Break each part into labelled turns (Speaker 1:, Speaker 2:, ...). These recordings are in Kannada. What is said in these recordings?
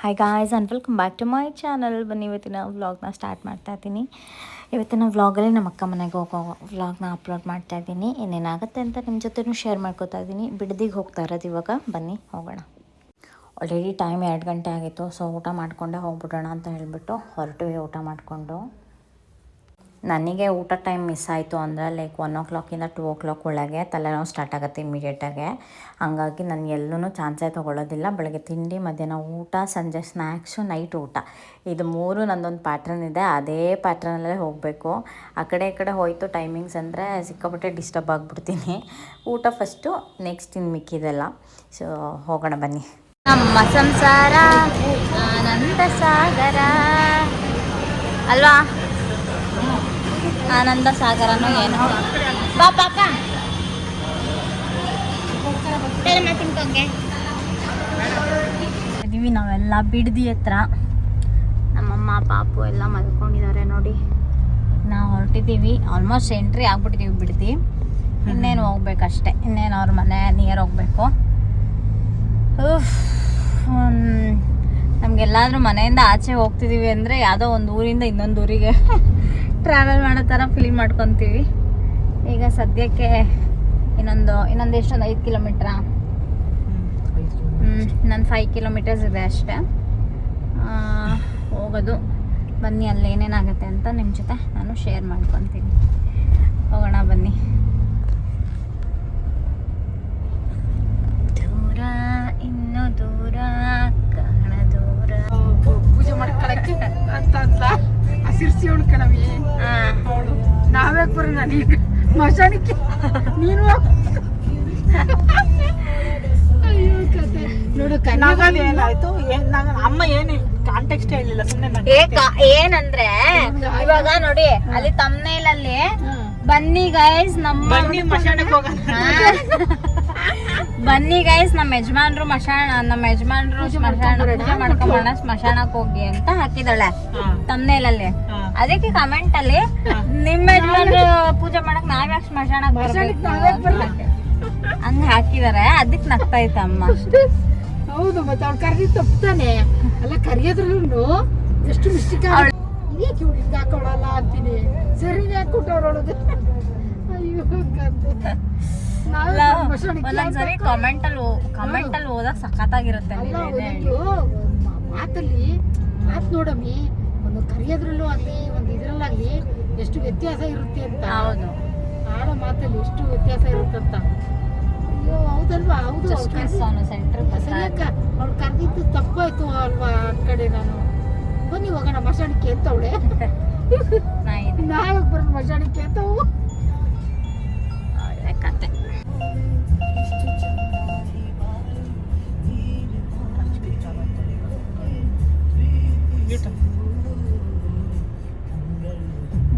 Speaker 1: Hi guys and welcome back to my channel. ಬನ್ನಿ ಇವತ್ತಿನ ವ್ಲಾಗ್ನ ಸ್ಟಾರ್ಟ್ ಮಾಡ್ತಾ ಇದ್ದೀನಿ. ಇವತ್ತಿನ ವ್ಲಾಗಲ್ಲಿ ನಮ್ಮ ಅಕ್ಕ ಮನೆಗೆ ಹೋಗೋ ವ್ಲಾಗ್ನ ಅಪ್ಲೋಡ್ ಮಾಡ್ತಾ ಇದ್ದೀನಿ. ಏನೇನಾಗುತ್ತೆ ಅಂತ ನಿಮ್ಮ ಜೊತೆನೂ ಶೇರ್ ಮಾಡ್ಕೋತಾ ಇದ್ದೀನಿ. ಬಿಡದಿಗೆ ಹೋಗ್ತಾ ಇರೋದು ಇವಾಗ. ಬನ್ನಿ ಹೋಗೋಣ. ಆಲ್ರೆಡಿ ಟೈಮ್ 2 ಗಂಟೆ ಆಗಿತ್ತು. ಸೊ ಊಟ ಮಾಡಿಕೊಂಡೇ ಹೋಗ್ಬಿಡೋಣ ಅಂತ ಹೇಳಿಬಿಟ್ಟು ಹೊರಟಿವಿ. ಊಟ ಮಾಡಿಕೊಂಡು ನನಗೆ ಊಟ ಟೈಮ್ ಮಿಸ್ ಆಯಿತು ಅಂದರೆ ಲೈಕ್ 1 o'clock-ಇಂದ 2 o'clock ಒಳಗೆ ತಲೆನೋವು ಸ್ಟಾರ್ಟ್ ಆಗುತ್ತೆ ಇಮಿಡಿಯೇಟಾಗೆ. ಹಾಗಾಗಿ ನಾನು ಎಲ್ಲೂ ಚಾನ್ಸೇ ತೊಗೊಳ್ಳೋದಿಲ್ಲ. ಬೆಳಗ್ಗೆ ತಿಂಡಿ, ಮಧ್ಯಾಹ್ನ ಊಟ, ಸಂಜೆ ಸ್ನ್ಯಾಕ್ಸು, ನೈಟ್ ಊಟ, ಇದು 3 ನನ್ನದೊಂದು ಪ್ಯಾಟ್ರನ್ ಇದೆ. ಅದೇ ಪ್ಯಾಟ್ರನಲ್ಲೇ ಹೋಗಬೇಕು. ಆ ಕಡೆ ಈ ಕಡೆ ಹೋಯಿತು ಟೈಮಿಂಗ್ಸ್ ಅಂದರೆ ಸಿಕ್ಕಾಪಟ್ಟೆ ಡಿಸ್ಟರ್ಬ್ ಆಗಿಬಿಡ್ತೀನಿ. ಊಟ ಫಸ್ಟು, ನೆಕ್ಸ್ಟ್ ಇನ್ನು ಮಿಕ್ಕಿದೆಲ್ಲ. ಸೊ ಹೋಗೋಣ ಬನ್ನಿ. ನಮ್ಮ ಸಂಸಾರ ಆನಂದ ಸಾಗರ ಅಲ್ವಾ? ಆನಂದ ಸಾಗರನೋ ಏನೋ. ಬಾ ಪಾಪ ಇದೀವಿ ನಾವೆಲ್ಲ ಬಿಡದಿ ಹತ್ರ. ನಮ್ಮಮ್ಮ ಪಾಪು ಎಲ್ಲ ಮಲ್ಕೊಂಡಿದ್ದಾರೆ ನೋಡಿ. ನಾವು ಹೊರಟಿದ್ದೀವಿ. ಆಲ್ಮೋಸ್ಟ್ ಎಂಟ್ರಿ ಆಗ್ಬಿಟ್ಟಿದ್ದೀವಿ ಬಿಡದಿ. ಇನ್ನೇನು ಹೋಗ್ಬೇಕಷ್ಟೆ. ಇನ್ನೇನು ಅವ್ರ ಮನೆ ನಿಯರ್ ಹೋಗಬೇಕು. ನಮಗೆಲ್ಲಾದ್ರೂ ಮನೆಯಿಂದ ಆಚೆ ಹೋಗ್ತಿದ್ದೀವಿ ಅಂದರೆ ಯಾವುದೋ ಒಂದು ಊರಿಂದ ಇನ್ನೊಂದು ಊರಿಗೆ ಟ್ರಾವೆಲ್ ಮಾಡೋ ಥರ ಫೀಲ್ ಮಾಡ್ಕೊತೀವಿ. ಈಗ ಸದ್ಯಕ್ಕೆ ಇನ್ನೊಂದು ಎಷ್ಟೊಂದು 5 ಕಿಲೋಮೀಟ್ರಾ? ಇನ್ನೊಂದು 5 ಕಿಲೋಮೀಟರ್ಸ್ ಇದೆ ಅಷ್ಟೇ ಹೋಗೋದು. ಬನ್ನಿ ಅಲ್ಲಿ ಏನೇನಾಗುತ್ತೆ ಅಂತ ನಿಮ್ಮ ಜೊತೆ ನಾನು ಶೇರ್ ಮಾಡ್ಕೊತೀನಿ. ಹೋಗೋಣ ಬನ್ನಿ. ದೂರ ಇನ್ನೂ ದೂರ ಕಾಣ ದೂರ
Speaker 2: ಪೂಜೆ ಮಾಡ್ಕೊಳಕ್ಕೆ ಅಂತ ಹಸಿರ್ಸಿ ಉಣ್ಕಣವಿ. ನಾವೇ ಬರೋಣ ನೀನು ಮಶಾಣಕ್ಕೆ ನೀನು ನೋಡು. ಏನಾಯ್ತು ಅಮ್ಮ ಏನು ಕಾಂಟೆಕ್ಸ್ಟ್ ಹೇಳಿಲ್ಲ, ಸುಮ್ಮನೆ
Speaker 1: ಏನಂದ್ರೆ ಇವಾಗ ನೋಡಿ ಅಲ್ಲಿ ತಮ್ನೇಲಲ್ಲಿ ಬನ್ನಿ ಗೈಸ್ ನಮ್ಮ
Speaker 2: ಮಶಾಣಕ್ಕೆ ಹೋಗೋಣ.
Speaker 1: ಬನ್ನಿ ಗೈಸ್ ನಮ್ಮ ಯಜಮಾನ್ರು ಮಾಡ್ಕೊಂಬೋಣ ಸ್ಮಶಾನಕ್ಕೆ ಹೋಗಿ ಅಂತ ಹಾಕಿದಾಳೆ ತಮ್ನೇಲಲ್ಲಿ. ಅದಕ್ಕೆ ಕಮೆಂಟ್ ಅಲ್ಲಿ ನಿಮ್ಮ ಯಜಮಾನ್ರು ಪೂಜೆ ಮಾಡಕ್ ನಾವ್ಯಾಕೆ ಸ್ಮಶಾನಕ್ಕೆ ಬರ್ಬೇಕು ಹಂಗ ಹಾಕಿದಾರೆ. ಅದಕ್ಕೆ ನಗ್ತಾ ಇತ್ತು ಅಮ್ಮ.
Speaker 2: ಹೌದು, ಮತ್ತೆ ಅವ್ಳು ಕರೆದಿ ತಪ್ತಾನೆ ಅಲ್ಲ. ಕರಿಯೋದ್ರೂ ಎಷ್ಟು ಮಿಸ್ಟೇಕ್ ಹಾಕೊಳಲ್ಲ ಅಂತೀನಿ. ಸರಿನೇ ಹಾಕೊಟ್ಟವ್ರೊಳಗೆ. ಅಯ್ಯೋ
Speaker 1: ಒಂದೊಂದ್ಸರಿ ಕಮೆಂಟ್ ಅಲ್ಲಿ ಓದಕ್ ಸಖತ್ತಾಗಿರುತ್ತೆ.
Speaker 2: ಮಾತಲ್ಲಿ ಮಾತು ನೋಡಮ್ಮಿ, ಒಂದು ಕರಿಯೋದ್ರಲ್ಲೂ ಆಗ್ಲಿ ಒಂದು ಇದ್ರಲ್ಲಾಗ್ಲಿ ಎಷ್ಟು ವ್ಯತ್ಯಾಸ ಇರುತ್ತೆ ಅಂತ.
Speaker 1: ಹೌದು,
Speaker 2: ಆಡೋ ಮಾತಲ್ಲಿ ಎಷ್ಟು ವ್ಯತ್ಯಾಸ ಇರುತ್ತಂತ. ಅಯ್ಯೋ ಹೌದಲ್ವಾ? ಹೌದು, ಅವ್ಳು ಕರೆದಿದ್ದು ತಪ್ಪಾಯ್ತು ಅಲ್ವಾ ಆ ಕಡೆ. ನಾನು ಬನ್ನಿ ಹೋಗೋಣ ಮಶಾಣಕ್ಕೆ ಅಂತ ಅವಳೆ. ನಾವಾಗ ಬರೋಣ ಮಶಾಣಕ್ಕೆ ಅಂತ.
Speaker 1: ಕತೆ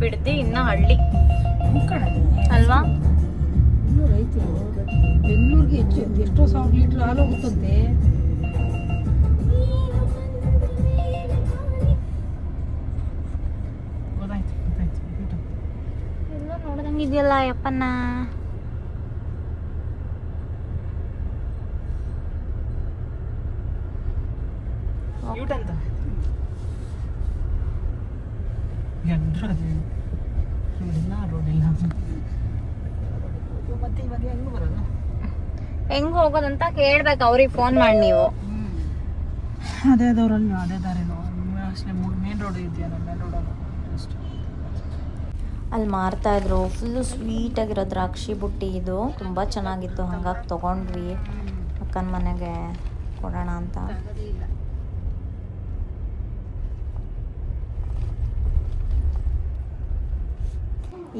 Speaker 1: ಬಿಡದಿ ಇನ್ನ ಹಳ್ಳಿ ಅಲ್ವಾ?
Speaker 2: ಇನ್ನೂ ರೈತರು ಬೆಂಗಳೂರಿಗೆ ಎಷ್ಟೋ 1000 ಲೀಟರ್ ಹಾಲು ಹೋಗುತ್ತಂತೆ.
Speaker 1: ಎಲ್ಲ ನೋಡ್ದಂಗಿದೆಯಲ್ಲ ಯಪ್ಪನ್ನ.
Speaker 2: ಮತ್ತೆ ಇವಾಗ ಹೆಂಗ್ ಬರೋದು,
Speaker 1: ಹೆಂಗ್ ಹೋಗೋದಂತ ಕೇಳ್ಬೇಕು ಅವ್ರಿಗೆ ಫೋನ್ ಮಾಡಿ ನೀವು.
Speaker 2: ಅದೇ ದೂರಲ್ಲಿ ಅದೇ ದಾರಿನೋ ಮೇನ್ ರೋಡ್ ಇದೆಯಾ? ಮೇನ್ ರೋಡಲ್ಲಿ
Speaker 1: ಅಲ್ಲಿ ಮಾರ್ತಾ ಇದ್ರು ಫುಲ್ಲು ಸ್ವೀಟ್ ಆಗಿರೋ ದ್ರಾಕ್ಷಿ ಬುಟ್ಟಿ. ಇದು ತುಂಬ ಚೆನ್ನಾಗಿತ್ತು. ಹಂಗಾಗಿ ತೊಗೊಂಡ್ವಿ ಅಕ್ಕನ ಮನೆಗೆ ಕೊಡೋಣ ಅಂತ.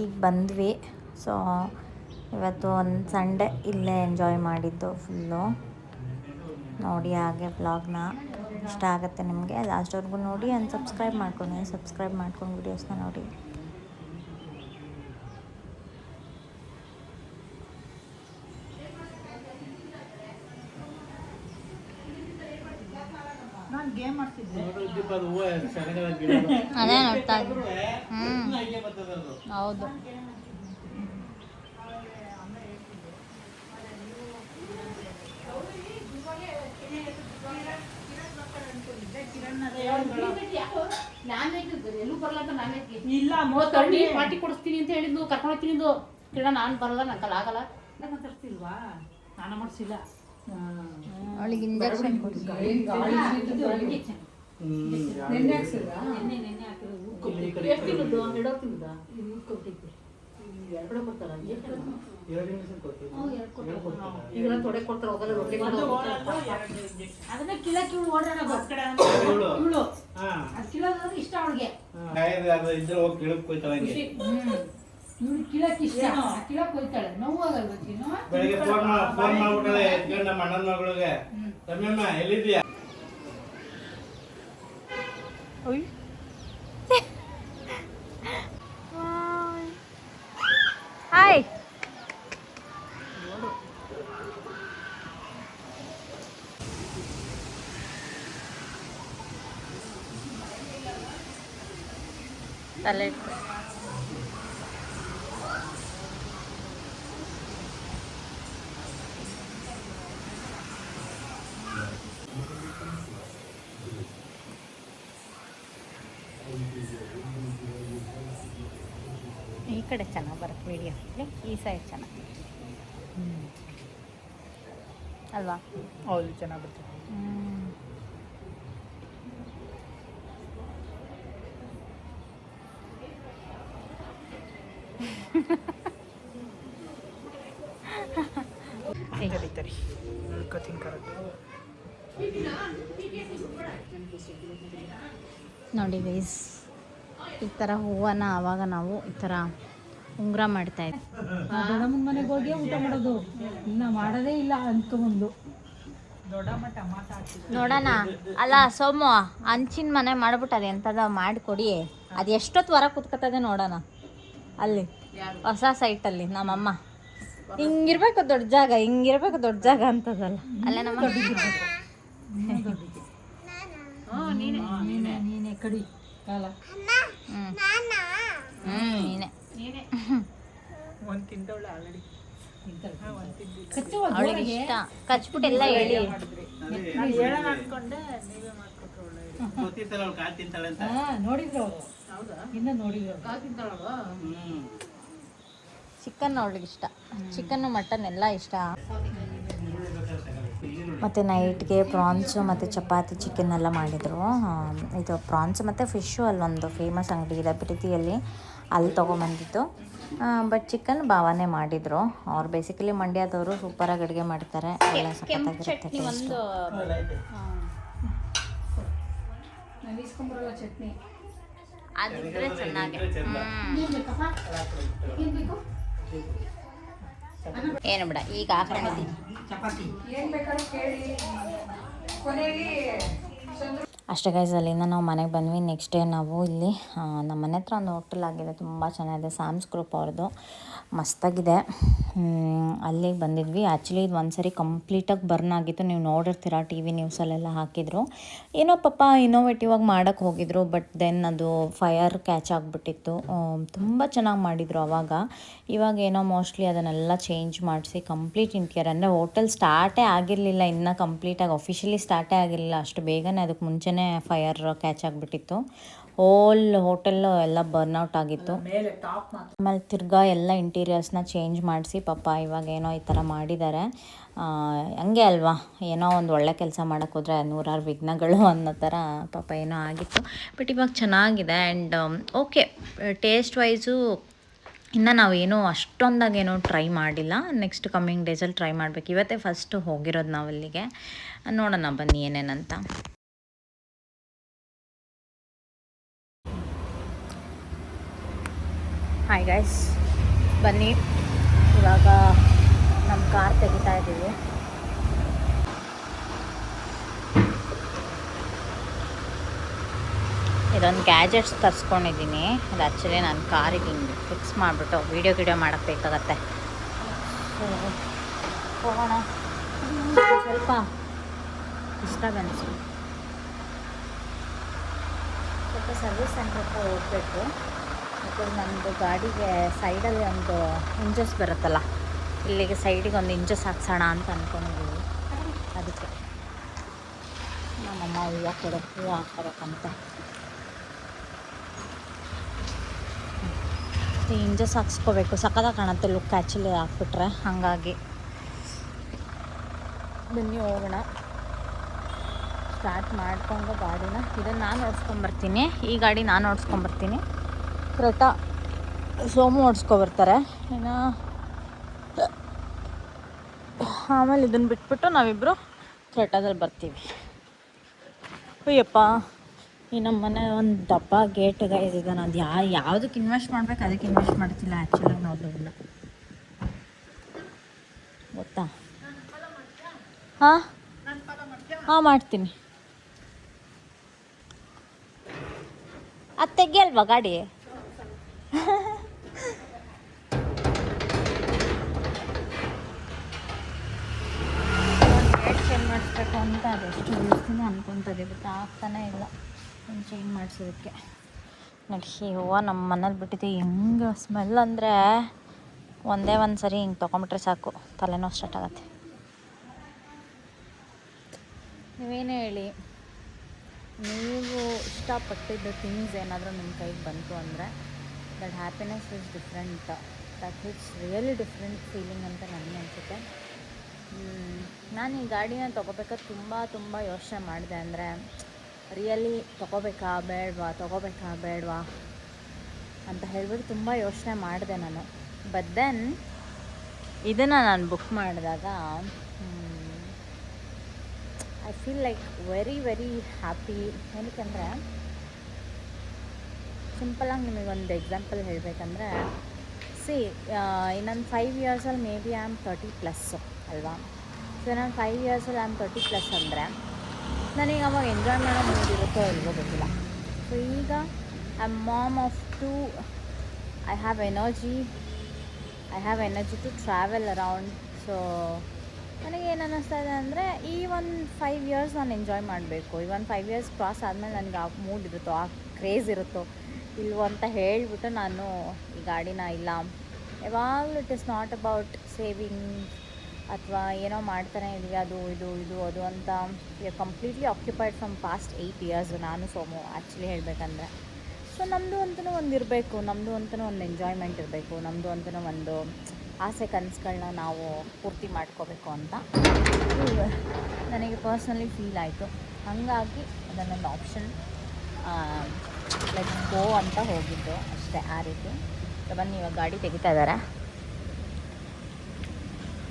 Speaker 1: ಈಗ ಬಂದ್ವಿ. ಸೊ ಇವತ್ತು ಒಂದು ಸಂಡೇ ಇಲ್ಲೇ ಎಂಜಾಯ್ ಮಾಡಿದ್ದು ಫುಲ್ಲು. ನೋಡಿ ಹಾಗೆ ವ್ಲಾಗ್ನ ಇಷ್ಟ ಆಗುತ್ತೆ ನಿಮಗೆ ಲಾಸ್ಟ್ವರೆಗೂ ನೋಡಿ. ಆ್ಯಂಡ್ ಸಬ್ಸ್ಕ್ರೈಬ್ ಮಾಡ್ಕೊಂಡು ವೀಡಿಯೋಸ್ನ ನೋಡಿ. ಅದೇ ನೋಡ್ತಾ ಇದ್ದೆ. ಹೌದು,
Speaker 2: ಎಲ್ಲೂ ಬರಲ್ಲ ಅಂತ ನಾನೇ
Speaker 3: ಇಲ್ಲ
Speaker 2: ತಣ್ಣಿ ಪಾರ್ಟಿ ಕೊಡಿಸ್ತೀನಿ ಅಂತ ಹೇಳಿದ್ದು ಕರ್ಕೊಂಡು ಹೋಗ್ತೀನಿ ತಿರ್ಗಾ ನಾನು ಬರಲ್ಲ ನನ್ನ ಕೈಲಿ ಆಗಲ್ಲ
Speaker 3: ತರ್ತಿಲ್ವಾ ಸ್ನಾನ ಮಾಡಿಸಿಲ್ಲ
Speaker 1: ಅವಳಿಗೆ ಇಂಜೆಕ್ಷನ್ ಕೊಡಿ.
Speaker 3: ನೆನ್ನೆ ಹಾಕ್ಸಿದ್ರಾ?
Speaker 2: ಎಷ್ಟು ತಿನ್ನೋದು 2 ತಿನ್ನೋದಾ ಎರಡು ಕೊಡ್ತಾರ ಈಗ ತೊಡೆ ಕೊಡ್ತಾರ ಹೋಗಲ್ಲ ರೊಟ್ಟಿ ಅದನ್ನ ಕಿಳಕ್ಕೆ ಇವಳು ಓಡಾಡ ಇವಳು ಅದು ಕಿಳೋದಾದ್ರೆ ಇಷ್ಟ ಅವಳಿಗೆ ಇವಳು ಕಿಳಕ್ಕೆ ಇಷ್ಟ ಕಿಳಕ್ ಹೋಯ್ತಾಳೆ ನೋವಾಗಲ್ವ ಚಿನ್ನು
Speaker 4: ಬೆಳಿಗ್ಗೆ ಫೋನ್ ಮಾಡ್ಬಿಟ್ಟಾಳೆ ಎತ್ಕೊಂಡು ನಮ್ಮ ಅಣ್ಣನ ಮಗಳಿಗೆ ರಮ್ಯಮ್ಮ ಎಲ್ಲಿದ್ಯಾ
Speaker 1: ಹಾಯ್ ತಲೆ ಈ ಕಡೆ ಚೆನ್ನಾಗಿ ಬರುತ್ತೆ ವಿಡಿಯೋ ಈ ಸೈಡ್ ಚೆನ್ನಾಗಿ ಅಲ್ವಾ?
Speaker 3: ಹೌದು ಚೆನ್ನಾಗಿ ಬರ್ತದೆ. ಕರೀತಾರೆ ಹೇಳ್ಕೊತೀನಿ ಕರೆಕ್ಟ್.
Speaker 1: ನೋಡಿ ಗೈಸ್, ಈ ಥರ ಹೂವನ್ನ ಆವಾಗ ನಾವು ಈ ಥರ ಉಂಗುರ ಮಾಡ್ತಾ ಇದ್ವಿ.
Speaker 2: ದೊಡ್ಡಮ್ಮನ ಮನೆಗೆ ಹೋಗಿ ಊಟ ಮಾಡೋದು, ಇನ್ನ ಮಾಡೋದೇ ಇಲ್ಲ ಅನ್ಕೊಂಬಂದು.
Speaker 3: ದೊಡ್ಡಮ್ಮ ಟಮಾಟ ಹಾಕಿದ್ರು.
Speaker 1: ನೋಡೋಣ. ಅಲ್ಲ ಸೋಮು, ಹಂಚಿನ ಮನೆ ಮಾಡ್ಬಿಟ್ಟದೆ ಎಂಥದ ಮಾಡಿಕೊಡಿ. ಅದು ಎಷ್ಟೊತ್ತು ಹೊರ ಕೂತ್ಕೊತದೆ ನೋಡೋಣ. ಅಲ್ಲಿ ಹೊಸ ಸೈಟಲ್ಲಿ ನಮ್ಮಮ್ಮ ಹಿಂಗಿರ್ಬೇಕು ದೊಡ್ಡ ಜಾಗ, ಹಿಂಗಿರ್ಬೇಕು ದೊಡ್ಡ ಜಾಗ ಅಂತದಲ್ಲ ಅಲ್ಲೇ ನಮ್ಮ
Speaker 2: ನೀನೆ ಕಡಿ ಕಾಲ
Speaker 1: ನೀನೆ
Speaker 3: ಒಂದು ತಿಂದವಳು ಆಲ್ರೆಡಿ.
Speaker 1: ಅವಳಿಗೆ ಇಷ್ಟ ಕಚ್ಬಿಟ್ಟು ಎಲ್ಲ ಹೇಳಿ.
Speaker 3: ನಾನು ಹೇಳೋಣ ಅನ್ಕೊಂಡೆ, ನೀವೇ ಮಾಡ್ಕೊಟ್ರು ಒಳ್ಳೆ.
Speaker 4: ಗೊತ್ತಿತ್ತಲ್ಲ ಅವ್ಳು ಕಾಳು ತಿಂತಾಳೆ ಅಂತ.
Speaker 2: ನೋಡಿದ್ರು ಅವರು.
Speaker 3: ಹೌದಾ?
Speaker 2: ಇನ್ನ ನೋಡಿದ್ರು ಕಾಲು ತಿಂತಾಳಲ್ವಾ.
Speaker 1: ಚಿಕನ್ ಅವಳಿಗೆ ಇಷ್ಟ, ಚಿಕನ್ನು ಮಟನ್ ಎಲ್ಲ ಇಷ್ಟ. ಮತ್ತು ನೈಟ್ಗೆ ಪ್ರಾನ್ಸು ಮತ್ತು ಚಪಾತಿ ಚಿಕನ್ ಎಲ್ಲ ಮಾಡಿದರು. ಇದು ಪ್ರಾನ್ಸ್ ಮತ್ತು ಫಿಶ್ಶು ಅಲ್ಲೊಂದು ಫೇಮಸ್ ಅಂಗಡಿ ಇದೆ ಪ್ರೀತಿಯಲ್ಲಿ, ಅಲ್ಲಿ ತೊಗೊಂಬಂದಿತ್ತು. ಬಟ್ ಚಿಕನ್ ಭಾವನೆ ಮಾಡಿದರು. ಅವ್ರು ಬೇಸಿಕಲಿ ಮಂಡ್ಯದವರು, ಸೂಪರಾಗಿ ಅಡುಗೆ ಮಾಡ್ತಾರೆ, ಎಲ್ಲ ಸಖತ್ತಾಗಿರುತ್ತೆ ಟೇಸ್ಟು.
Speaker 2: ನಾವು ಇಸ್ಕೊಂಬರಲ್ಲ ಚಟ್ನಿ.
Speaker 1: ಅದಿದ್ರೆ ಚೆನ್ನಾಗಿ.
Speaker 2: ಏನ್ ಬೇಕಪ್ಪ? ಏನ್ ಬೇಕು?
Speaker 1: ಏನು ಬಿಡ, ಈಗ ಹಾಕೊಂಡಿದ್ದೀನಿ.
Speaker 2: ಏನ್ ಬೇಕಾದ್ರೂ ಕೇಳಿ. ಕೊನೆಯಲ್ಲಿ
Speaker 1: ಅಷ್ಟೇ ಗೈಸ್, ಅಲ್ಲಿಂದ ನಾವು ಮನೆಗೆ ಬಂದ್ವಿ. ನೆಕ್ಸ್ಟ್ ಡೇ ನಾವು ಇಲ್ಲಿ ನಮ್ಮ ಮನೆ ಹತ್ರ ಒಂದು ಹೋಟೆಲ್ ಆಗಿದೆ, ತುಂಬ ಚೆನ್ನಾಗಿದೆ, ಸ್ಯಾಮ್ಸ್ ಗ್ರೂಪ್ ಅವ್ರದ್ದು, ಮಸ್ತಾಗಿದೆ. ಅಲ್ಲಿಗೆ ಬಂದಿದ್ವಿ. ಆ್ಯಕ್ಚುಲಿ ಇದು ಒಂದು ಸರಿ ಕಂಪ್ಲೀಟಾಗಿ ಬರ್ನ್ ಆಗಿತ್ತು, ನೀವು ನೋಡಿರ್ತೀರ ಟಿ ವಿ ನ್ಯೂಸಲ್ಲೆಲ್ಲ ಹಾಕಿದ್ರು. ಏನೋ ಪಾಪ ಇನ್ನೋವೇಟಿವ್ ಆಗಿ ಮಾಡೋಕ್ಕೆ ಹೋಗಿದ್ರು, ಬಟ್ ದೆನ್ ಅದು ಫೈರ್ ಕ್ಯಾಚ್ ಆಗಿಬಿಟ್ಟಿತ್ತು. ತುಂಬ ಚೆನ್ನಾಗಿ ಮಾಡಿದರು ಅವಾಗ. ಇವಾಗ ಏನೋ ಮೋಸ್ಟ್ಲಿ ಅದನ್ನೆಲ್ಲ ಚೇಂಜ್ ಮಾಡಿಸಿ ಕಂಪ್ಲೀಟ್ ಇಂಟೀರಿಯರ್, ಅಂದರೆ ಹೋಟೆಲ್ ಸ್ಟಾರ್ಟೇ ಆಗಿರಲಿಲ್ಲ, ಇನ್ನೂ ಕಂಪ್ಲೀಟಾಗಿ ಅಫಿಷಿಯಲಿ ಸ್ಟಾರ್ಟೇ ಆಗಿರಲಿಲ್ಲ, ಅಷ್ಟು ಬೇಗನೆ ಅದಕ್ಕೆ ಮುಂಚೆನೇ ಫೈರ್ ಕ್ಯಾಚ್ ಆಗಿಬಿಟ್ಟಿತ್ತು. ಹೋಲ್ ಹೋಟೆಲ್ಲು ಎಲ್ಲ ಬರ್ನ್ಔಟ್ ಆಗಿತ್ತು. ಆಮೇಲೆ ತಿರ್ಗಾ ಎಲ್ಲ ಇಂಟೀರಿಯರ್ಸ್ನ ಚೇಂಜ್ ಮಾಡಿಸಿ ಪಾಪ ಇವಾಗ ಏನೋ ಈ ಥರ ಮಾಡಿದ್ದಾರೆ. ಹಂಗೆ ಅಲ್ವಾ, ಏನೋ ಒಂದು ಒಳ್ಳೆ ಕೆಲಸ ಮಾಡೋಕ್ಕೆ ಹೋದರೆ 100 ವಿಘ್ನಗಳು ಅನ್ನೋ ಥರ ಪಾಪ ಏನೋ ಆಗಿತ್ತು. ಬಟ್ ಇವಾಗ ಚೆನ್ನಾಗಿದೆ. ಆ್ಯಂಡ್ ಓಕೆ, ಟೇಸ್ಟ್ ವೈಸು ಇನ್ನು ನಾವೇನೋ ಅಷ್ಟೊಂದಾಗೇನೋ ಟ್ರೈ ಮಾಡಿಲ್ಲ. ನೆಕ್ಸ್ಟ್ ಕಮ್ಮಿಂಗ್ ಡೇಸಲ್ಲಿ ಟ್ರೈ ಮಾಡಬೇಕು. ಇವತ್ತೇ ಫಸ್ಟು ಹೋಗಿರೋದು ನಾವು ಅಲ್ಲಿಗೆ. ನೋಡೋಣ ಬನ್ನಿ ಏನೇನಂತ. ಹಾಯ್ ಗೈಸ್, ಬನ್ನಿ ಇವಾಗ ನಮ್ಮ ಕಾರ್ ತೆಗಿತಾ ಇದ್ದೀವಿ. ಇದೊಂದು ಗ್ಯಾಜೆಟ್ಸ್ ತರಿಸ್ಕೊಂಡಿದ್ದೀನಿ. ಅದು ಆ್ಯಕ್ಚುಲಿ ನಾನು ಕಾರಿಗೆ ಹಿಂಗೆ ಫಿಕ್ಸ್ ಮಾಡಿಬಿಟ್ಟು ವೀಡಿಯೋ ಮಾಡೋಕ್ಕೆ ಬೇಕಾಗತ್ತೆ. ಹೋಗೋಣ. ಸ್ವಲ್ಪ ಡಿಸ್ಟರ್ಬೆನ್ಸು, ಸ್ವಲ್ಪ ಸರ್ವಿಸ್ ಸೆಂಟ್ರ್ ಹತ್ರ ಹೋಗಬೇಕು. ಮತ್ತು ನಮ್ಮದು ಗಾಡಿಗೆ ಸೈಡಲ್ಲಿ ಒಂದು ಇಂಜಸ್ ಬರುತ್ತಲ್ಲ, ಇಲ್ಲಿಗೆ ಸೈಡಿಗೆ ಒಂದು ಇಂಜಸ್ ಹಾಕ್ಸೋಣ ಅಂತ ಅಂದ್ಕೊಂಡಿದ್ದೀವಿ. ಅದಕ್ಕೆ ನಮ್ಮಮ್ಮ ಅಮ್ಮ ಹೂವು ಕೊಡೋಕೆ ಹೂವು ಹಾಕೋಬೇಕಂತೆ. ಇಂಜಸ್ ಹಾಕ್ಸ್ಕೋಬೇಕು, ಸಕ್ಕತ್ತಾಗಿ ಕಾಣುತ್ತೆ ಲುಕ್ ಆ್ಯಕ್ಚುಲಿ ಹಾಕ್ಬಿಟ್ರೆ. ಹಾಗಾಗಿ ಬನ್ನಿ ಹೋಗೋಣ. ಸ್ಟಾರ್ಟ್ ಮಾಡ್ಕೊಂಡು ಗಾಡಿನ, ಇದನ್ನು ನಾನು ಓಡಿಸ್ಕೊಂಬರ್ತೀನಿ, ಈ ಗಾಡಿ ನಾನು ಓಡಿಸ್ಕೊಂಬರ್ತೀನಿ. ಕ್ರೆಟಾ ಸೋಮು ಓಡಿಸ್ಕೊಬರ್ತಾರೆ. ಇನ್ನು ಆಮೇಲೆ ಇದನ್ನು ಬಿಟ್ಬಿಟ್ಟು ನಾವಿಬ್ಬರು ಕ್ರೆಟಾದಲ್ಲಿ ಬರ್ತೀವಿ. ಅಯ್ಯಪ್ಪ, ಈ ನಮ್ಮ ಮನೆ ಒಂದು ಡಬ್ಬ ಗೇಟ್ ಇದೆ. ನಾನು ಯಾವುದಕ್ಕೆ ಇನ್ವೆಸ್ಟ್ ಮಾಡ್ಬೇಕು ಅದಕ್ಕೆ ಇನ್ವೆಸ್ಟ್ ಮಾಡ್ತಿಲ್ಲ ಆ್ಯಕ್ಚುಲಾಗಿ ನೋಡೋದಿಲ್ಲ, ಗೊತ್ತಾ? ಹಾಂ ಮಾಡ್ತೀನಿ. ಅದು ತೆಗಿಯಲ್ವಾ ಗಾಡಿ? ಗೇಟ್ ಚೇಂಜ್ ಮಾಡಿಸ್ಬೇಕು ಅಂತ ಅದೆಷ್ಟು ದಿವಸದಿಂದ ಅನ್ಕೊತದೆ, ಬಟ್ ಆಗ್ತಾನೆ ಇಲ್ಲ ಚೇಂಜ್ ಮಾಡಿಸೋದಕ್ಕೆ. ನೋಡಿ ಈ ಹೂವು ನಮ್ಮ ಮನೇಲಿ ಬಿಟ್ಟಿದೆ. ಹೆಂಗೆ ಸ್ಮೆಲ್ ಅಂದರೆ ಒಂದೇ ಒಂದು ಸರಿ ಹಿಂಗೆ ತೊಗೊಂಬಿಟ್ರೆ ಸಾಕು ತಲೆನೋವು ಸ್ಟಾರ್ಟ್ ಆಗುತ್ತೆ. ನೀವೇನೇ ಹೇಳಿ, ನೀವು ಇಷ್ಟಪಟ್ಟಿದ್ದು ಥಿಂಗ್ಸ್ ಏನಾದರೂ ನಿಮ್ಮ ಕೈಗೆ ಬಂತು ಅಂದರೆ that happiness is different, that it's really different feeling ಅಂತ ನನಗೆ ಅನಿಸುತ್ತೆ. ನಾನು ಈ ಗಾಡಿನ ತೊಗೋಬೇಕಾದ್ರೆ ತುಂಬ ಯೋಚನೆ ಮಾಡಿದೆ. ಅಂದರೆ ರಿಯಲಿ ತೊಗೋಬೇಕಾ ಬೇಡವಾ ಅಂತ ಹೇಳ್ಬಿಟ್ಟು ತುಂಬ ಯೋಚನೆ ಮಾಡಿದೆ ನಾನು. ಬಟ್ ದೆನ್ ಇದನ್ನು ನಾನು ಬುಕ್ ಮಾಡಿದಾಗ I feel like very happy. ಏನಕ್ಕೆಂದರೆ ಸಿಂಪಲಾಗಿ ನಿಮಗೊಂದು ಎಕ್ಸಾಂಪಲ್ ಹೇಳಬೇಕಂದ್ರೆ, ಇನ್ನೊಂದು 5 ಇಯರ್ಸಲ್ಲಿ ಮೇ ಬಿ ಐ ಆಮ್ 30+ ಅಲ್ವಾ? ಸೊ ನಾನು 5 ಇಯರ್ಸಲ್ಲಿ ಐ ಆಮ್ 30+ ಅಂದರೆ ನನಗೆ ಅವಾಗ ಎಂಜಾಯ್ ಮಾಡೋ ಮೂಡ್ ಇರುತ್ತೋ ಇಲ್ವೋ ಗೊತ್ತಿಲ್ಲ. ಸೊ ಈಗ I am mom of 2, I have energy to travel around. So ನನಗೇನು ಅನ್ನಿಸ್ತಾ ಇದೆ ಅಂದರೆ ಈ ಒಂದು 5 ಇಯರ್ಸ್ ನಾನು ಎಂಜಾಯ್ ಮಾಡಬೇಕು. ಈ ಒಂದು 5 ಇಯರ್ಸ್ ಕ್ರಾಸ್ ಆದಮೇಲೆ ನನಗೆ ಆ ಮೂಡ್ ಇರುತ್ತೋ, ಆ ಕ್ರೇಜ್ ಇರುತ್ತೋ ಇಲ್ವೋ ಅಂತ ಹೇಳಿಬಿಟ್ಟು ನಾನು ಈ ಗಾಡಿನ ಇಲ್ಲ, ಯಾವಾಗಲೂ it is not about saving ಅಥವಾ ಏನೋ ಮಾಡ್ತಾನೆ ಇದೀವಿ ಅದು ಅಂತ. We are completely occupied from past 8 years ನಾನು ಸೋಮು ಆ್ಯಕ್ಚುಲಿ ಹೇಳಬೇಕಂದ್ರೆ. ಸೊ ನಮ್ಮದು ಅಂತಲೂ ಒಂದು ಇರಬೇಕು, ನಮ್ಮದು ಅಂತಲೂ ಒಂದು ಎಂಜಾಯ್ಮೆಂಟ್ ಇರಬೇಕು, ನಮ್ಮದು ಅಂತಲೂ ಒಂದು ಆಸೆ ಕನಸುಗಳನ್ನ ನಾವು ಪೂರ್ತಿ ಮಾಡ್ಕೋಬೇಕು ಅಂತ ನನಗೆ ಪರ್ಸ್ನಲಿ ಫೀಲ್ ಆಯಿತು. ಹಾಗಾಗಿ ಅದನ್ನೊಂದು ಆಪ್ಷನ್ ಲೈಕ್ ಗೋ ಅಂತ ಹೋಗಿದ್ದು ಅಷ್ಟೇ, ಆ ರೀತಿ. ಬನ್ನಿ ಇವಾಗ ಗಾಡಿ ತೆಗಿತಾ ಇದ್ದಾರೆ.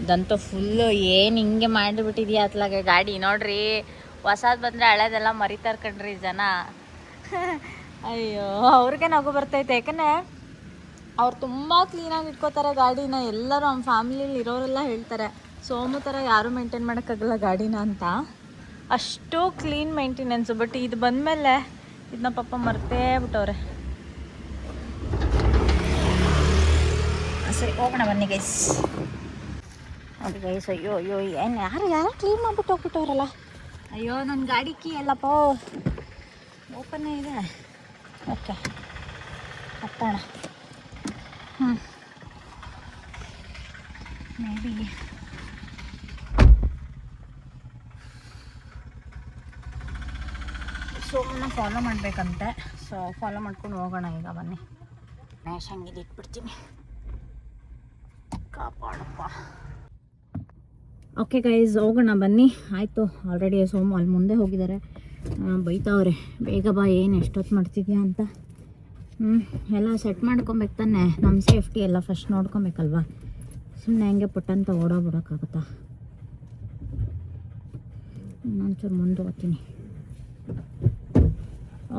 Speaker 1: ಇದಂತೂ ಫುಲ್ಲು ಏನು ಹಿಂಗೆ ಮಾಡಿಬಿಟ್ಟಿದೆಯಾ ಅತ್ಲಾಗೆ ಗಾಡಿ. ನೋಡ್ರಿ, ಹೊಸದು ಬಂದರೆ ಹಳೇದೆಲ್ಲ ಮರಿತಾರೆ ಕಣ್ರಿ ಜನ. ಅಯ್ಯೋ, ಅವ್ರಿಗೆ ನಗು ಬರ್ತೈತೆ. ಯಾಕಂದರೆ ಅವ್ರು ತುಂಬ ಕ್ಲೀನಾಗಿ ಇಟ್ಕೋತಾರೆ ಗಾಡಿನ. ಎಲ್ಲರೂ ನಮ್ಮ ಫ್ಯಾಮಿಲಿಯಲ್ಲಿ ಇರೋರೆಲ್ಲ ಹೇಳ್ತಾರೆ, ಸೋಮು ಥರ ಯಾರೂ ಮೇಂಟೈನ್ ಮಾಡೋಕ್ಕಾಗಲ್ಲ ಗಾಡಿನ ಅಂತ, ಅಷ್ಟು ಕ್ಲೀನ್ ಮೇಂಟೆನೆನ್ಸು. ಬಟ್ ಇದು ಬಂದಮೇಲೆ ಇದನ್ನ ಪಾಪ ಮರ್ತೇ ಬಿಟ್ಟವ್ರೆ. ಸರಿ ಹೋಗೋಣ ಬನ್ನಿ ಗೈಸ್. ನೋಡಿ ಗೈಸ್, ಅಯ್ಯೋ ಏನು ಯಾರು ಕ್ಲೀನ್ ಮಾಡ್ಬಿಟ್ಟು ಹೋಗ್ಬಿಟ್ಟವ್ರಲ್ಲ. ಅಯ್ಯೋ, ನನ್ನ ಗಾಡಿ ಕೀ ಅಲ್ಲಪ್ಪ, ಓಪನ್ನೇ ಇದೆ. ಓಕೆ, ಹತ್ತೋಣ. ಮೇ ಬಿ ಸೋಮನ್ನ ಫಾಲೋ ಮಾಡಬೇಕಂತೆ. ಸೊ ಫಾಲೋ ಮಾಡ್ಕೊಂಡು ಹೋಗೋಣ ಈಗ ಬನ್ನಿ. ಮ್ಯಾಶ್ ಹಂಗಿದೆ ಇಟ್ಬಿಡ್ತೀನಿ, ಕಾಪಾಡಪ್ಪ. ಓಕೆ ಗೈಸ್, ಹೋಗೋಣ ಬನ್ನಿ. ಆಯಿತು, ಆಲ್ರೆಡಿ ಸೋಮು ಅಲ್ಲಿ ಮುಂದೆ ಹೋಗಿದ್ದಾರೆ. ಬೈತಾವ್ರೆ, ಬೇಗ ಬಾ, ಏನು ಎಷ್ಟೊತ್ತು ಮಾಡ್ತಿದ್ಯಾ ಅಂತ. ಎಲ್ಲ ಸೆಟ್ ಮಾಡ್ಕೊಬೇಕು ತಾನೆ, ನಮ್ಮ ಸೇಫ್ಟಿ ಎಲ್ಲ ಫಸ್ಟ್ ನೋಡ್ಕೊಬೇಕಲ್ವ. ಸುಮ್ಮನೆ ಹಂಗೆ ಪುಟ್ಟಂತ ಓಡೋಗ್ಬಿಡೋಕ್ಕಾಗುತ್ತಾ? ಇನ್ನೊಂಚೂರು ಮುಂದೆ ಹೋಗ್ತೀನಿ.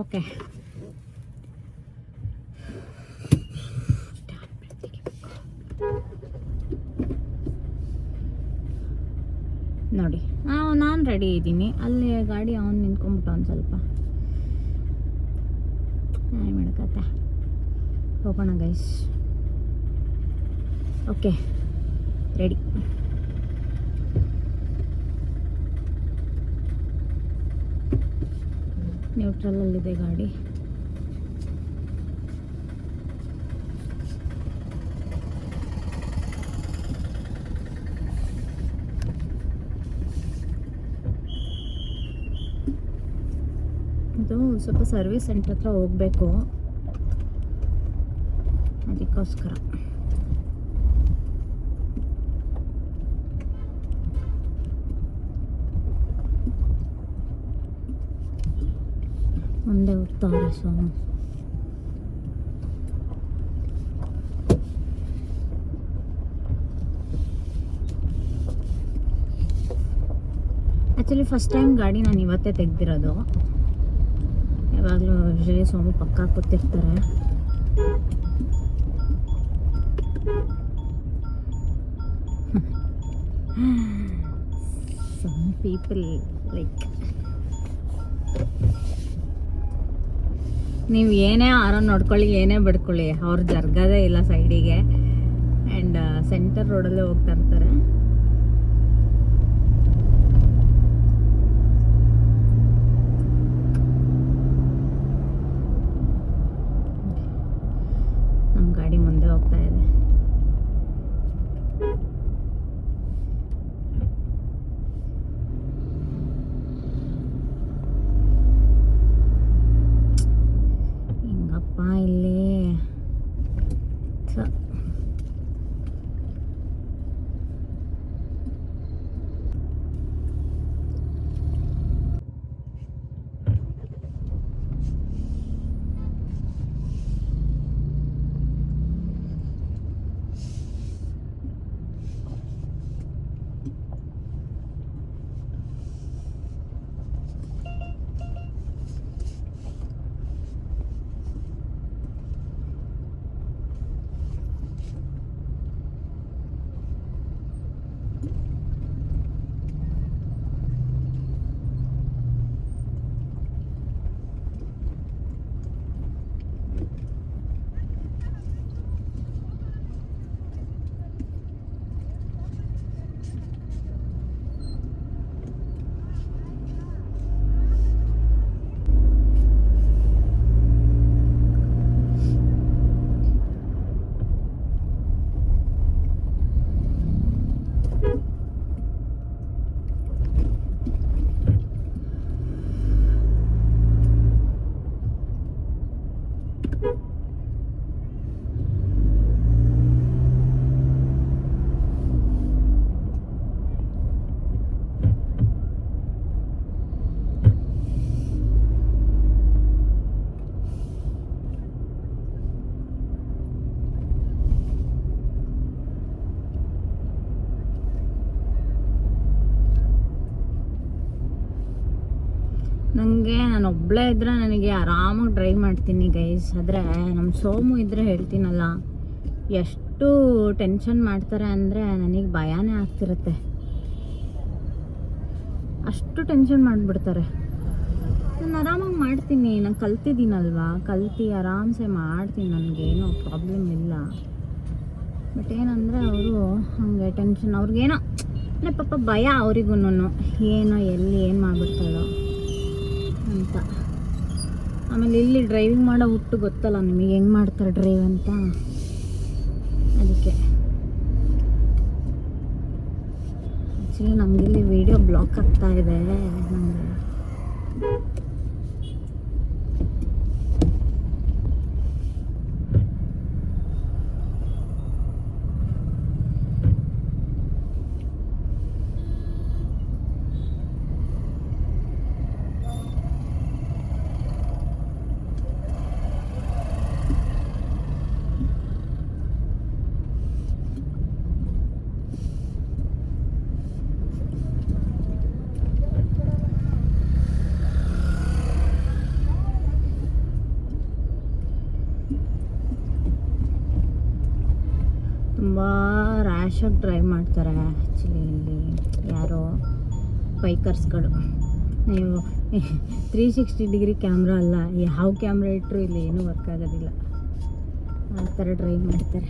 Speaker 1: ಓಕೆ, ನೋಡಿ ನಾನು ರೆಡಿ ಇದ್ದೀನಿ. ಅಲ್ಲಿ ಗಾಡಿ ಅವನು ನಿಂತ್ಕೊಂಡ್ಬಿಟ್ಟು ಒಂದು ಸ್ವಲ್ಪ ಮಾಡಕತ್ತೆ. ಹೋಗೋಣ ಗೈಸ್. Okay, ready. ನ್ಯೂಟ್ರಲಲ್ಲಿದೆ ಗಾಡಿ. ಇದು ಸ್ವಲ್ಪ ಸರ್ವಿಸ್ ಸೆಂಟರ್ ಹತ್ರ ಹೋಗಬೇಕು, ಅದಕ್ಕೋಸ್ಕರ. ಮುಂದೆ ಹೋಗ್ತಾವ್ರೆ ಸೋಮು. ಆ್ಯಕ್ಚುಲಿ ಫಸ್ಟ್ ಟೈಮ್ ಗಾಡಿ ನಾನು ಇವತ್ತೇ ತೆಗ್ದಿರೋದು. ಯಾವಾಗಲೂ ಯೂಶ್ವಲಿ ಸೋಮು ಪಕ್ಕ ಕೂತಿರ್ತಾರೆ. ಸಮ್ ಪೀಪಲ್ ಲೈಕ್, ನೀವು ಏನೇ ಆರನ್ ನೋಡ್ಕೊಳ್ಳಿ, ಏನೇ ಬಿಡ್ಕೊಳ್ಳಿ, ಅವ್ರು ಜರ್ಗದೇ ಇಲ್ಲ ಸೈಡಿಗೆ. ಆ್ಯಂಡ್ ಸೆಂಟರ್ ರೋಡಲ್ಲೇ ಹೋಗ್ತಾ ಇರ್ತಾರೆ. ನಮ್ಮ ಗಾಡಿ ಮುಂದೆ ಹೋಗ್ತಾ ಇದೆ. ಹಿಂಗಪ್ಪ ಇಲ್ಲಿ ನಾನು ಒಬ್ಬಳೇ ಇದ್ದರೆ ನನಗೆ ಆರಾಮಾಗಿ ಡ್ರೈವ್ ಮಾಡ್ತೀನಿ ಗೈಸ್. ಆದರೆ ನಮ್ಮ ಸೋಮು ಇದ್ದರೆ ಹೇಳ್ತೀನಲ್ಲ, ಎಷ್ಟು ಟೆನ್ಷನ್ ಮಾಡ್ತಾರೆ ಅಂದರೆ ನನಗೆ ಭಯನೇ ಆಗ್ತಿರುತ್ತೆ. ಅಷ್ಟು ಟೆನ್ಷನ್ ಮಾಡಿಬಿಡ್ತಾರೆ. ನಾನು ಆರಾಮಾಗಿ ಮಾಡ್ತೀನಿ, ನಾನು ಕಲ್ತಿದ್ದೀನಲ್ವಾ, ಆರಾಮ್ಸೆ ಮಾಡ್ತೀನಿ, ನನಗೇನೋ ಪ್ರಾಬ್ಲಮ್ ಇಲ್ಲ. ಬಟ್ ಏನಂದರೆ ಅವರು ಹಾಗೆ ಟೆನ್ಷನ್, ಅವ್ರಿಗೇನೋ ಅಂದರೆ ಪಾಪ ಭಯ ಅವ್ರಿಗೂ, ಏನೋ ಎಲ್ಲಿ ಏನು ಮಾಡಿಬಿಡ್ತಾಳೋ ಅಂತ. ಆಮೇಲೆ ಇಲ್ಲಿ ಡ್ರೈವಿಂಗ್ ಮಾಡೋ ಹುಟ್ಟು ಗೊತ್ತಲ್ಲ ನಿಮಗೆ, ಹೆಂಗೆ ಮಾಡ್ತಾರೆ ಡ್ರೈವ್ ಅಂತ. ಅದಕ್ಕೆ ಆ್ಯಕ್ಚುಲಿ ನಮಗಿಲ್ಲಿ ವಿಡಿಯೋ ಬ್ಲಾಕ್ ಆಗ್ತಾ ಇದೆ ನನಗೆ. ತುಂಬ ರ್ಯಾಶಾಗಿ ಡ್ರೈವ್ ಮಾಡ್ತಾರೆ ಆ್ಯಕ್ಚುಲಿ ಇಲ್ಲಿ ಯಾರೋ ಬೈಕರ್ಸ್ಗಳು. ನೀವು 360 ಡಿಗ್ರಿ ಕ್ಯಾಮ್ರಾ ಅಲ್ಲ, ಯಾವ ಕ್ಯಾಮ್ರಾ ಇಟ್ಟರು ಇಲ್ಲಿ ಏನೂ ವರ್ಕ್ ಆಗೋದಿಲ್ಲ, ಆ ಥರ ಡ್ರೈವ್ ಮಾಡ್ತಾರೆ.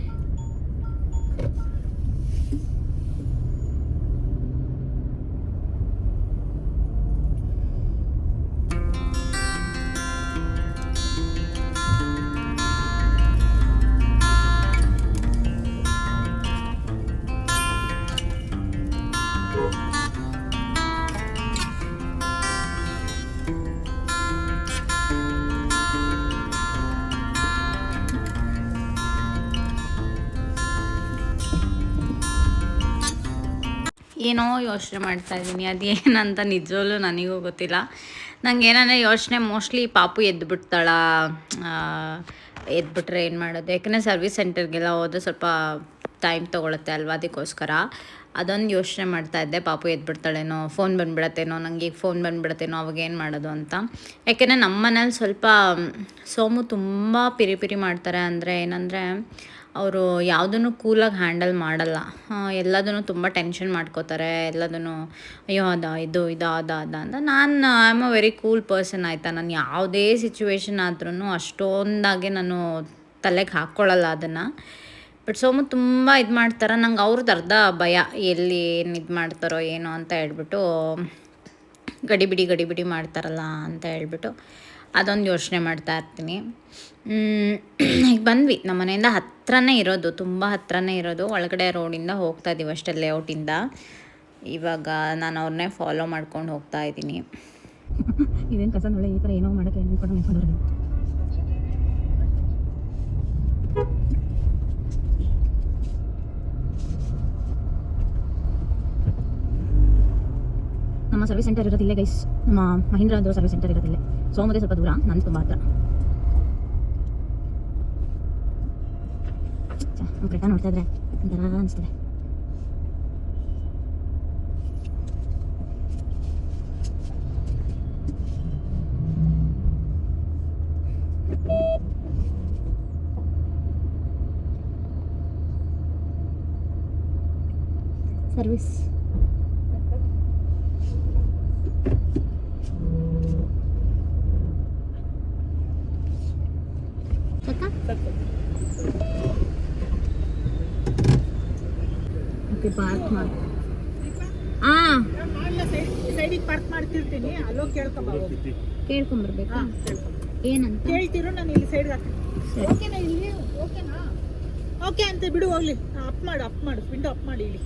Speaker 1: ಏನೋ ಯೋಚನೆ ಮಾಡ್ತಾಯಿದ್ದೀನಿ, ಅದೇನಂತ ನಿಜವಲ್ಲೂ ನನಗೂ ಗೊತ್ತಿಲ್ಲ. ನಂಗೆ ಏನಂದರೆ ಯೋಚನೆ ಮೋಸ್ಟ್ಲಿ ಪಾಪು ಎದ್ದುಬಿಡ್ತಾಳ, ಎದ್ಬಿಟ್ರೆ ಏನು ಮಾಡೋದು, ಯಾಕಂದರೆ ಸರ್ವಿಸ್ ಸೆಂಟರ್ಗೆಲ್ಲ ಹೋದ್ರೆ ಸ್ವಲ್ಪ ಟೈಮ್ ತೊಗೊಳುತ್ತೆ ಅಲ್ವಾ, ಅದಕ್ಕೋಸ್ಕರ ಅದೊಂದು ಯೋಚನೆ ಮಾಡ್ತಾಯಿದ್ದೆ. ಪಾಪು ಎದ್ಬಿಡ್ತಾಳೇನೋ, ಫೋನ್ ಬಂದುಬಿಡತ್ತೇನೋ, ನನಗೆ ಈಗ ಫೋನ್ ಬಂದುಬಿಡತ್ತೇನೋ, ಅವಾಗ ಏನು ಮಾಡೋದು ಅಂತ. ಯಾಕೆಂದರೆ ನಮ್ಮ ಮನೇಲಿ ಸ್ವಲ್ಪ ಸೋಮು ತುಂಬ ಪಿರಿ ಮಾಡ್ತಾರೆ. ಅಂದರೆ ಏನಂದರೆ ಅವರು ಯಾವುದನ್ನು ಕೂಲಾಗಿ ಹ್ಯಾಂಡಲ್ ಮಾಡಲ್ಲ, ಎಲ್ಲದನ್ನು ತುಂಬ ಟೆನ್ಷನ್ ಮಾಡ್ಕೋತಾರೆ. ಎಲ್ಲದನ್ನು ಅಯ್ಯೋ ಇದು ಅದ ಅಂತ. ನಾನು I am a very cool person ಆಯಿತಾ. ನಾನು ಯಾವುದೇ ಸಿಚುವೇಶನ್ ಆದ್ರೂ ಅಷ್ಟೊಂದಾಗೆ ನಾನು ತಲೆಗೆ ಹಾಕ್ಕೊಳ್ಳಲ್ಲ ಅದನ್ನು. ಬಟ್ ಸೋಮು ತುಂಬ ಇದು ಮಾಡ್ತಾರೆ. ನಂಗೆ ಅವ್ರದ್ದು ಅರ್ಧ ಭಯ, ಎಲ್ಲಿ ಏನು ಇದು ಮಾಡ್ತಾರೋ ಏನೋ ಅಂತ ಹೇಳ್ಬಿಟ್ಟು, ಗಡಿಬಿಡಿ ಮಾಡ್ತಾರಲ್ಲ ಅಂತ ಹೇಳ್ಬಿಟ್ಟು ಅದೊಂದು ಯೋಚನೆ ಮಾಡ್ತಾ ಇರ್ತೀನಿ. ಈಗ ಬಂದ್ವಿ, ನಮ್ಮ ಮನೆಯಿಂದ ಹತ್ರನೇ ಇರೋದು, ತುಂಬ ಹತ್ರನೇ ಇರೋದು. ಒಳಗಡೆ ರೋಡಿಂದ ಹೋಗ್ತಾ ಇದ್ದೀವಿ ಅಷ್ಟೇ, ಲೇಔಟಿಂದ. ಇವಾಗ ನಾನು ಅವ್ರನ್ನೇ ಫಾಲೋ ಮಾಡ್ಕೊಂಡು ಹೋಗ್ತಾ ಇದ್ದೀನಿ.
Speaker 2: ಇದೇನು ಕಸ ನೋಳೆ ಈ ಥರ ಏನೋ ಮಾಡೋಕ್ಕೆ ನಿಂತ್ಕೊಂಡು ನಮ್ಮ ಸರ್ವಿಸ್ ಸೆಂಟರ್ ಇರೋದಿಲ್ಲ ಗೈಸ್. ನಮ್ಮ ಮಹೀಂದ್ರದ್ದು ಸರ್ವಿಸ್ ಸೆಂಟರ್ ಇರೋದಿಲ್ಲ. ಸೋಮದೇ ಸ್ವಲ್ಪ ದೂರ, ನಾನು ತುಂಬ ಹತ್ರ. ನಮ್ಮ ಕರೆಕ್ಟಾಗಿ ನೋಡ್ತಾ ಇದ್ರೆ ಒಂಥರ ಅನಿಸ್ತದೆ. ಸರ್ವಿಸ್ ಪಾರ್ಕ್ ಮಾಡಿ
Speaker 3: ಸೈಡಿಗೆ ಪಾರ್ಕ್ ಮಾಡ್ತಿರ್ತೀನಿ, ಅಲ್ಲೋಗಿ
Speaker 1: ಕೇಳ್ಕೊಂಬರ್ಬೇಕಾ ಏನಂತ
Speaker 3: ಕೇಳ್ತಿರೋ, ನಾನು ಇಲ್ಲಿ ಸೈಡ್ಗೆ ಹಾಕ್ತೀನಿ. ಓಕೆನಾ ಇಲ್ಲಿ? ಓಕೆನಾ? ಓಕೆ ಅಂತ ಬಿಡು, ಹೋಗ್ಲಿ. ಅಪ್ ಮಾಡು ವಿಂಡೋ ಅಪ್ ಮಾಡಿ ಇಲ್ಲಿ.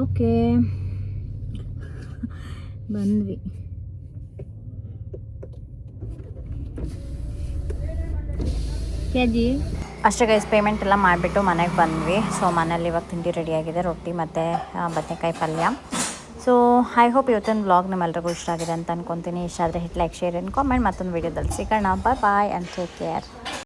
Speaker 1: ಓಕೆ ಬಂದ್ವಿ. ಅಷ್ಟೇ ಗೈಸ್, ಪೇಮೆಂಟ್ ಎಲ್ಲ ಮಾಡಿಬಿಟ್ಟು ಮನೆಗೆ ಬಂದ್ವಿ. ಸೊ ಮನೇಲಿ ಇವಾಗ ತಿಂಡಿ ರೆಡಿಯಾಗಿದೆ, ರೊಟ್ಟಿ ಮತ್ತು ಬದನೆಕಾಯಿ ಪಲ್ಯ. ಸೊ ಐ ಹೋಪ್ ಇವತ್ತಿನ ವ್ಲಾಗ್ ನಿಮ್ಮೆಲ್ರಿಗೂ ಇಷ್ಟ ಆಗಿದೆ ಅಂತ ಅನ್ಕೊತೀನಿ. ಇಷ್ಟ ಆದರೆ hit like, share and comment. ಮತ್ತೊಂದು ವೀಡಿಯೋದಲ್ಲಿ ಸಿಗೋಣ. Boy and take care.